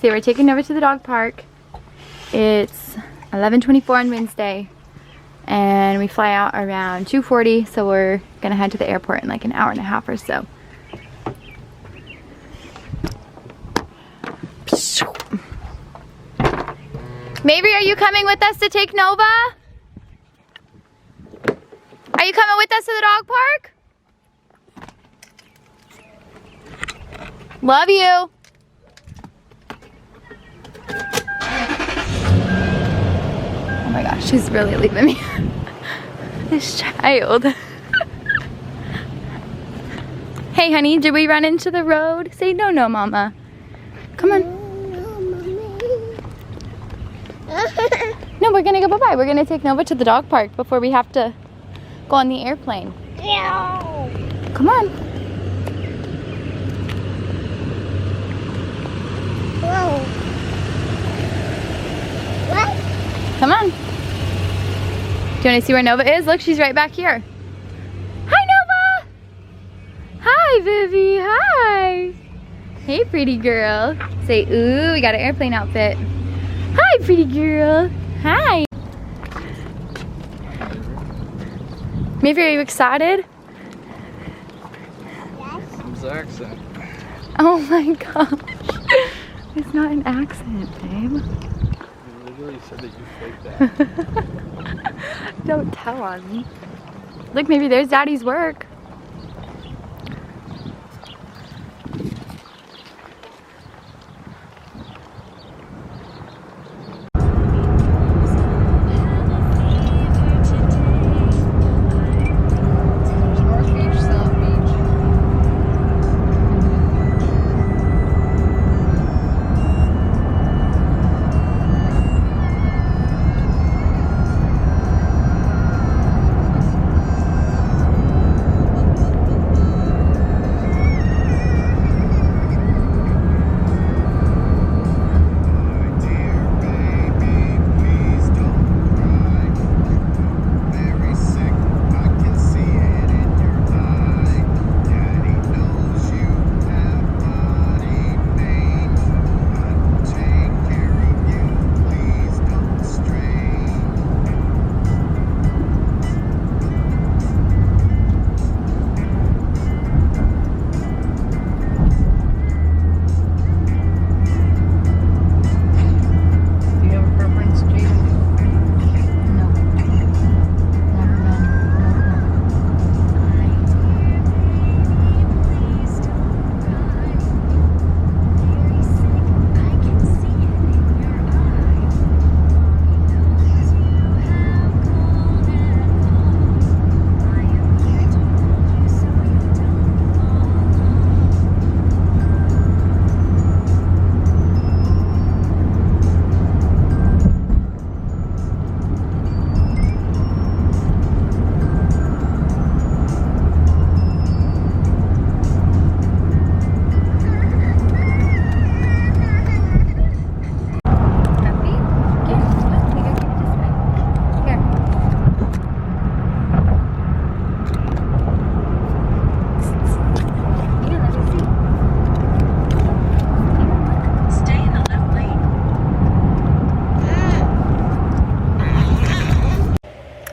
So we're taking over to the dog park. It's 11:24 on Wednesday, and we fly out around 2:40, so we're gonna head to the airport in like an hour and a half or so. Maybe, are you coming with us to take Nova? Are you coming with us to the dog park? Love you. Oh my gosh, she's really leaving me. This child. Hey honey, did we run into the road? Say no, no, mama. Come on. No, we're gonna go bye-bye. We're gonna take Nova to the dog park before we have to go on the airplane. Come on. Whoa. What? Come on. Do you want to see where Nova is? Look, she's right back here. Hi, Nova. Hi, Vivi. Hi. Hey, pretty girl. Say, ooh, we got an airplane outfit. Hi, pretty girl. Hi. Maybe, are you excited? Yes. Accent. Oh my gosh. It's not an accent, babe. You literally said that you faked that. Don't tell on me. Look, maybe there's Daddy's work.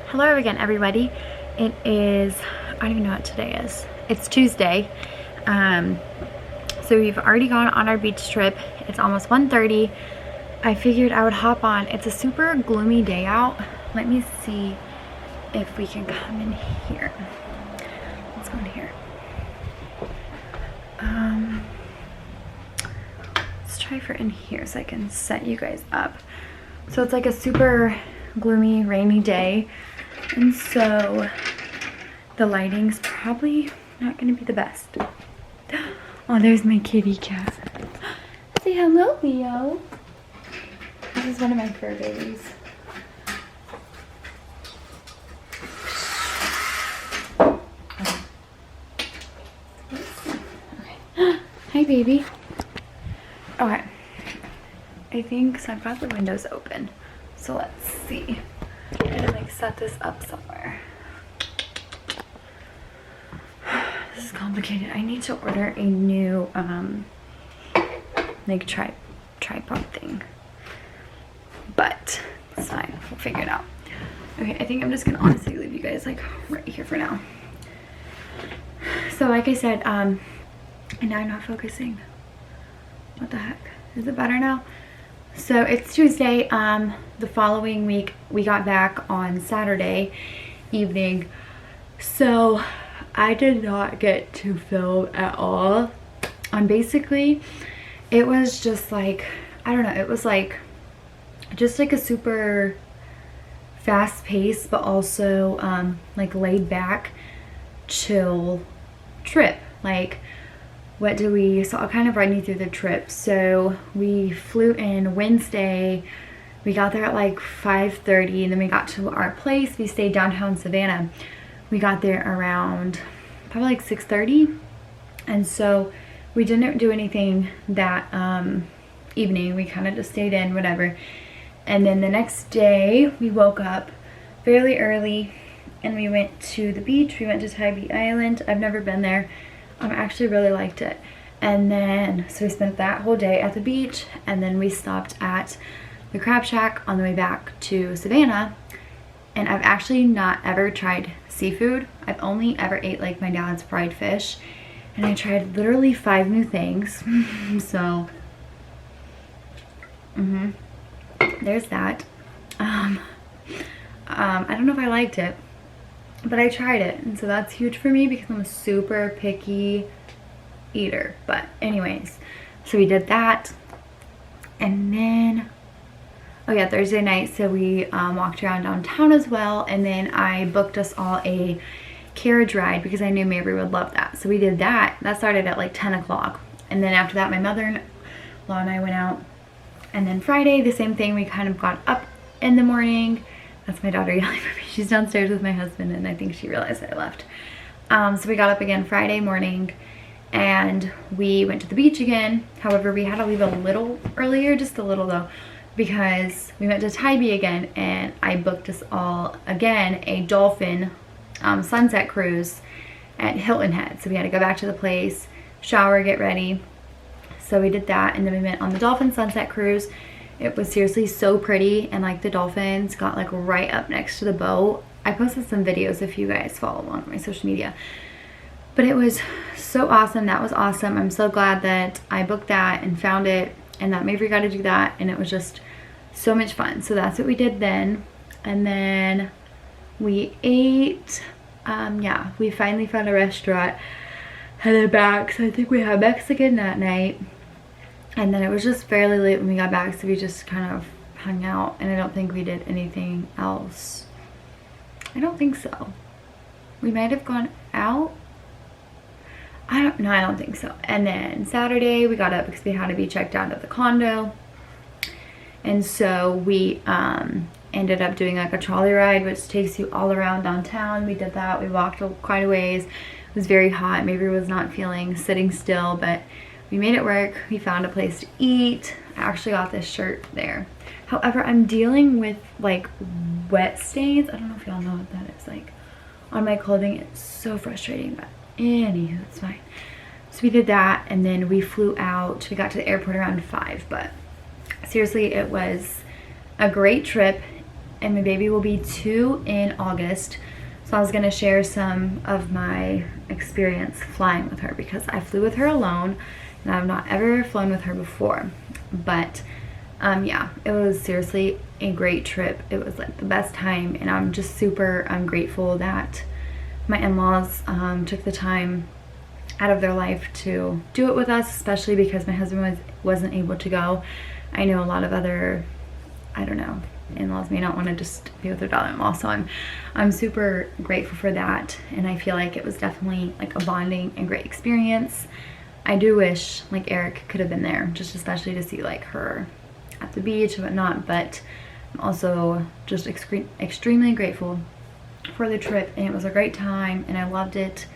Hello again, everybody. It is, I don't even know what today is. It's Tuesday. So we've already gone on our beach trip. It's almost 1:30. I figured I would hop on. It's a super gloomy day out. Let me see if we can come in here. Let's go in here. Let's try for in here so I can set you guys up. So it's like a super gloomy, rainy day. And so the lighting's probably not going to be the best. Oh, there's my kitty cat. Say hello, Leo. This is one of my fur babies. Okay. Hi, baby. Okay. I think, so I've got the windows open. So let's see. I'm gonna like set this up somewhere. This is complicated. I need to order a new like tripod thing. But it's fine, we'll figure it out. Okay, I think I'm just gonna honestly leave you guys like right here for now. So like I said, and now I'm not focusing. What the heck? Is it better now? So it's Tuesday. The following week we got back on Saturday evening. So I did not get to film at all. Basically it was just like, I don't know, it was like just like a super fast paced but also like laid back chill trip. Like, what do we, so I'll kind of run you through the trip. So we flew in Wednesday, we got there at like 5:30, and then we got to our place. We stayed downtown Savannah. We got there around probably like 6:30, and so we didn't do anything that evening. We kind of just stayed in, whatever. And then the next day we woke up fairly early and we went to the beach. We went to Tybee Island. I've never been there. I actually really liked it. And then, so we spent that whole day at the beach, and then we stopped at the Crab Shack on the way back to Savannah. And I've actually not ever tried seafood. I've only ever ate like my dad's fried fish, and I tried literally 5 new things. So there's that. I don't know if I liked it, but I tried it, and so that's huge for me because I'm a super picky eater. But anyways, so we did that, and then, oh yeah, Thursday night, so we walked around downtown as well, and then I booked us all a carriage ride because I knew Mabry would love that. So we did that. That started at like 10 o'clock, and then after that my mother-in-law and I went out. And then Friday, the same thing, we kind of got up in the morning. That's my daughter yelling for me. She's downstairs with my husband, and I think she realized I left. So we got up again Friday morning, and we went to the beach again. However, we had to leave a little earlier, just a little though, because we went to Tybee again, and I booked us all again a dolphin sunset cruise at Hilton Head. So we had to go back to the place, shower, get ready. So we did that, and then we went on the dolphin sunset cruise. It was seriously so pretty, and like the dolphins got like right up next to the boat. I posted some videos if you guys follow along on my social media. But it was so awesome. That was awesome. I'm so glad that I booked that and found it, and that Mabry got to do that, and it was just so much fun. So that's what we did then. And then we ate, yeah, we finally found a restaurant, headed back. So I think we had Mexican that night. And then it was just fairly late when we got back, so we just kind of hung out, and I don't think we did anything else. I don't think so. We might have gone out. I don't think so. And then Saturday we got up because we had to be checked out at the condo. And so we ended up doing like a trolley ride, which takes you all around downtown. We did that. We walked quite a ways. It was very hot. Mabry was not feeling sitting still, but we made it work. We found a place to eat. I actually got this shirt there. However, I'm dealing with like wet stains. I don't know if y'all know what that is, like on my clothing. It's so frustrating, but anywho, it's fine. So we did that, and then we flew out. We got to the airport around 5, but seriously, it was a great trip, and my baby will be 2 in August. So I was gonna share some of my experience flying with her because I flew with her alone, and I've not ever flown with her before. But yeah, it was seriously a great trip. It was like the best time, and I'm just super grateful that my in-laws took the time out of their life to do it with us, especially because my husband wasn't able to go. I know a lot of other, I don't know, in-laws may not want to just be with their daughter-in-law, so I'm super grateful for that, and I feel like it was definitely like a bonding and great experience. I do wish like Eric could have been there, just especially to see like her at the beach and whatnot, but I'm also just extremely grateful for the trip, and it was a great time, and I loved it.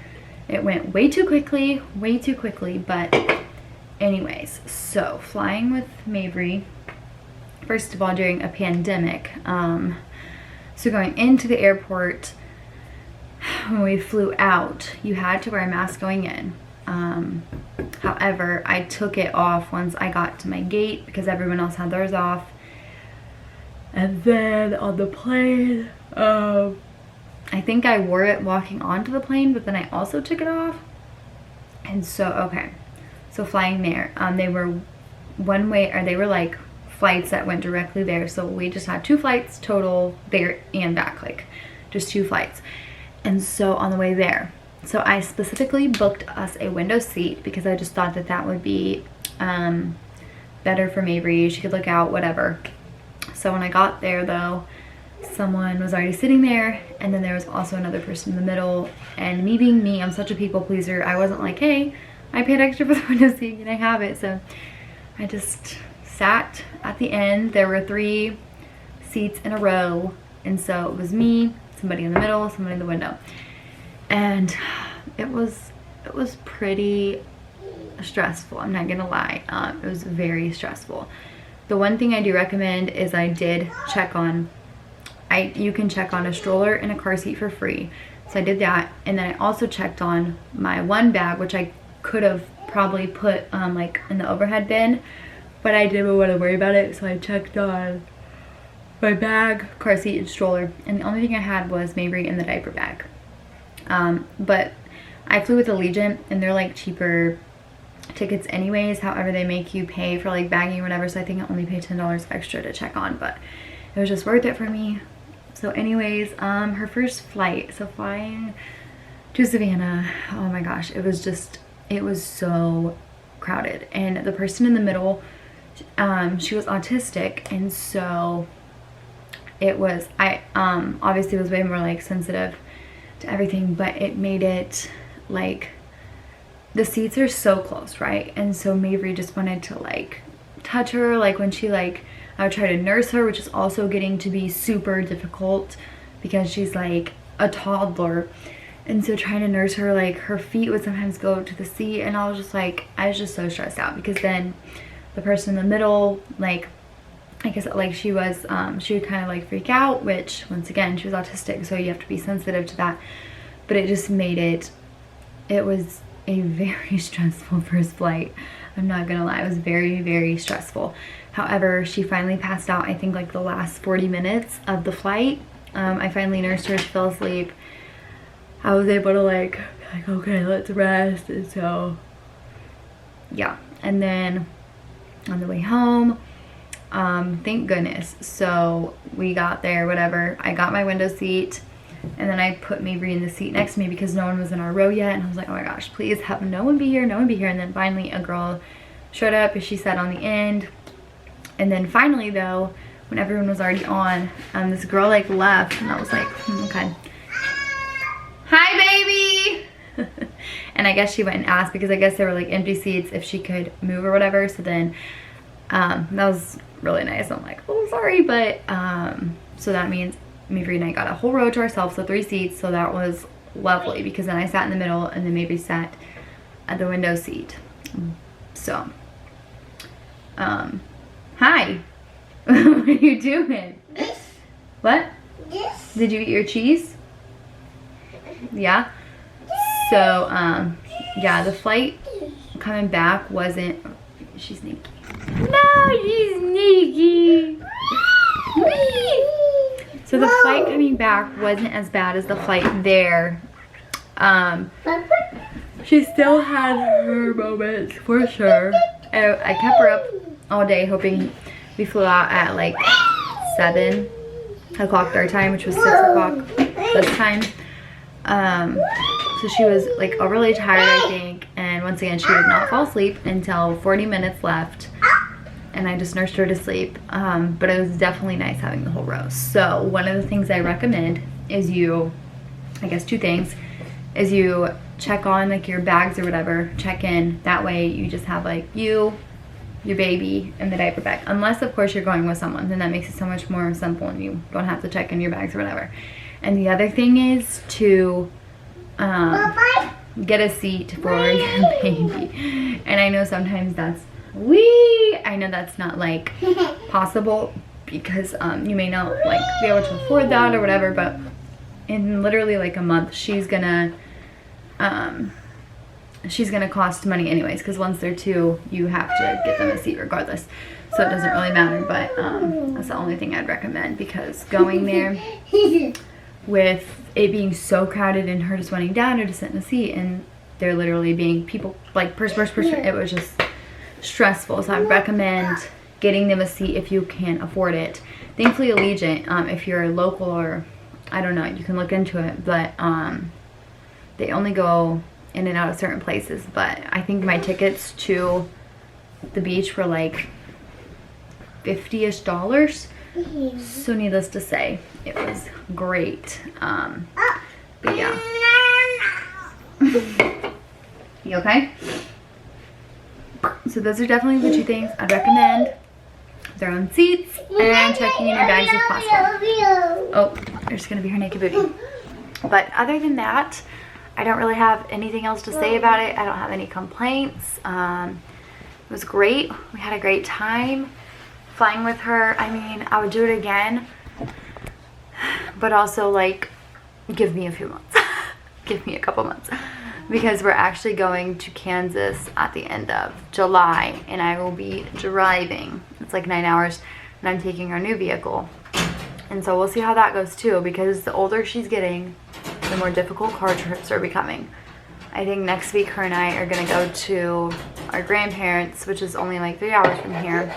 It went way too quickly, but anyways, so flying with Mabry, first of all, during a pandemic, so going into the airport, when we flew out, you had to wear a mask going in. However, I took it off once I got to my gate because everyone else had theirs off. And then on the plane, I think I wore it walking onto the plane, but then I also took it off. And so, okay, so flying there, they were one way, or they were like flights that went directly there. So we just had 2 flights total there and back, like just 2 flights. And so on the way there, so I specifically booked us a window seat because I just thought that that would be better for Mabry. She could look out, whatever. So when I got there though, someone was already sitting there, and then there was also another person in the middle. And me being me, I'm such a people pleaser, I wasn't like, hey, I paid extra for the window seat, can I have it? So I just sat at the end. There were 3 seats in a row, and so it was me, somebody in the middle, somebody in the window. And it was pretty stressful, I'm not gonna lie. It was very stressful. The one thing I do recommend is I did check on, you can check on a stroller and a car seat for free. So I did that, and then I also checked on my one bag, which I could have probably put like in the overhead bin, but I didn't want to worry about it, so I checked on my bag, car seat, and stroller, and the only thing I had was Mabry in the diaper bag. But I flew with Allegiant, and they're like cheaper tickets anyways. However, they make you pay for like bagging or whatever, so I think I only paid $10 extra to check on, but it was just worth it for me. So anyways, her first flight, so flying to Savannah, oh my gosh, it was so crowded. And the person in the middle, she was autistic, and so it was, obviously was way more like sensitive to everything, but it made it like, the seats are so close, right? And so Mabry just wanted to like touch her, like when she like, I would try to nurse her, which is also getting to be super difficult because she's like a toddler. And so trying to nurse her, like her feet would sometimes go to the seat, and I was just so stressed out because then the person in the middle, like, I guess like she would kind of like freak out, which once again, she was autistic, so you have to be sensitive to that. But it just made it was a very stressful first flight. I'm not gonna lie, it was very, very stressful. However, she finally passed out, I think like the last 40 minutes of the flight. I finally nursed her, she fell asleep. I was able to like, okay, let's rest. And so, yeah. And then on the way home, thank goodness. So we got there, whatever. I got my window seat, and then I put Mabry in the seat next to me because no one was in our row yet. And I was like, oh my gosh, please have no one be here, no one be here. And then finally a girl showed up, and she sat on the end. And then finally though, when everyone was already on, this girl like left, and I was like, okay. Hi, baby! And I guess she went and asked, because I guess there were like empty seats, if she could move or whatever. So then that was really nice. I'm like, oh, sorry, but so that means Mabry and I got a whole row to ourselves, so 3 seats. So that was lovely, because then I sat in the middle, and then Mabry sat at the window seat. So hi. What are you doing? This. What? This. Did you eat your cheese? Yeah. So yeah, the flight coming back wasn't, she's sneaky. No, she's sneaky. So the flight coming back wasn't as bad as the flight there. She still had her moments for sure. I kept her up all day hoping. We flew out at like 7 o'clock their time, which was 6 o'clock this time. So she was like really tired, I think, and once again she did not fall asleep until 40 minutes left, and I just nursed her to sleep. But it was definitely nice having the whole row. So one of the things I recommend is I guess 2 things, is you check on like your bags or whatever, check in, that way you just have like your baby and the diaper bag, unless of course you're going with someone, then that makes it so much more simple and you don't have to check in your bags or whatever. And the other thing is to get a seat for your baby. And I know sometimes that's I know that's not like possible, because you may not like be able to afford that or whatever, but in literally like a month she's gonna she's gonna cost money anyways, because once they're 2, you have to get them a seat regardless. So it doesn't really matter, but that's the only thing I'd recommend, because going there with it being so crowded and her just wanting dad or to sit in a seat, and they're literally being people like person, it was just stressful. So I recommend getting them a seat if you can afford it. Thankfully Allegiant, if you're local, or I don't know, you can look into it, but they only go in and out of certain places. But I think my tickets to the beach were like $50-ish. So needless to say, it was great. But yeah. You okay? So those are definitely the 2 things I'd recommend. Their own seats and checking in your bags if possible. Oh, there's gonna be her naked booty. But other than that, I don't really have anything else to say about it. I don't have any complaints. It was great. We had a great time flying with her. I mean, I would do it again, but also like give me a few months. Give me a couple months, because we're actually going to Kansas at the end of July, and I will be driving. It's like 9 hours, and I'm taking our new vehicle, and so we'll see how that goes too, because the older she's getting, the more difficult car trips are becoming. I think next week her and I are gonna go to our grandparents, which is only like 3 hours from here.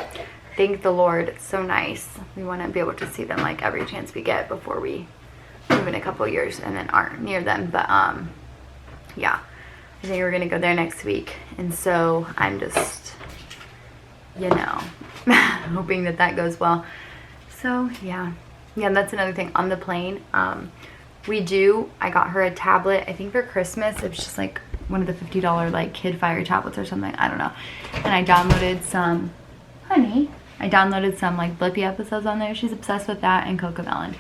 Thank the Lord, it's so nice. We want to be able to see them like every chance we get before we move in a couple years and then aren't near them. But yeah, I think we're gonna go there next week, and so I'm just, you know, hoping that that goes well. So yeah, that's another thing on the plane. I got her a tablet, I think for Christmas. It was just like one of the $50 like Kid Fire tablets or something, I don't know. And I downloaded some, like Blippi episodes on there. She's obsessed with that, and Cocomelon.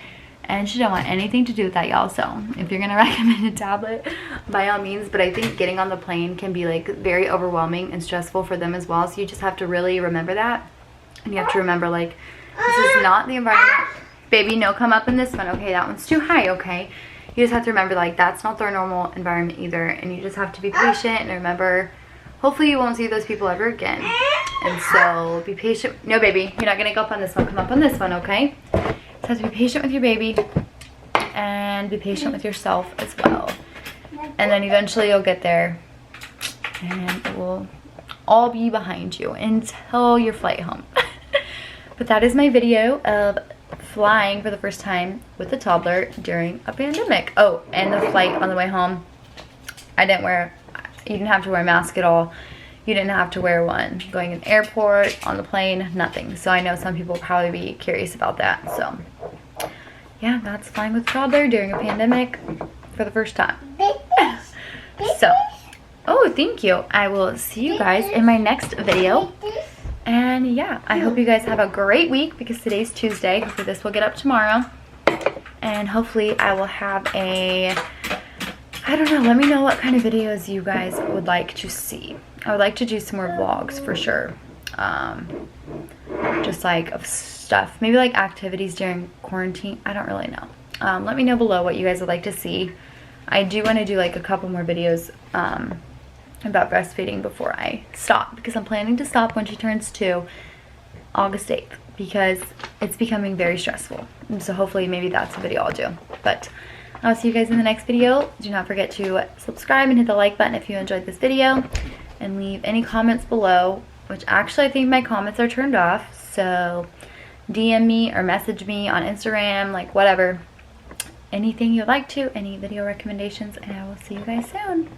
And she don't want anything to do with that, y'all. So if you're gonna recommend a tablet, by all means. But I think getting on the plane can be like very overwhelming and stressful for them as well. So you just have to really remember that. And you have to remember, like, this is not the environment. Baby, no, come up in this one. Okay, that one's too high, okay? You just have to remember, like, that's not their normal environment either. And you just have to be patient and remember, hopefully you won't see those people ever again. And so be patient. No, baby, you're not gonna go up on this one. Come up on this one, okay? So have to be patient with your baby and be patient with yourself as well. And then eventually you'll get there, and it will all be behind you until your flight home. But that is my video of flying for the first time with a toddler during a pandemic. Oh, and the flight on the way home, you didn't have to wear a mask at all. You didn't have to wear one going in the airport, on the plane, nothing. So I know some people will probably be curious about that. So yeah, that's flying with a toddler during a pandemic for the first time. So, oh, thank you. I will see you guys in my next video. And yeah, I hope you guys have a great week, because today's Tuesday. Hopefully this will get up tomorrow. And hopefully I will have I don't know, let me know what kind of videos you guys would like to see. I would like to do some more vlogs for sure. Just like of stuff, maybe like activities during quarantine. I don't really know. Let me know below what you guys would like to see. I do want to do like a couple more videos about breastfeeding before I stop, because I'm planning to stop when she turns 2, August 8th, because it's becoming very stressful. And so hopefully maybe that's a video I'll do. But I'll see you guys in the next video. Do not forget to subscribe and hit the like button if you enjoyed this video, and leave any comments below, which actually I think my comments are turned off. So DM me or message me on Instagram, like whatever, anything you'd like to, any video recommendations, and I will see you guys soon.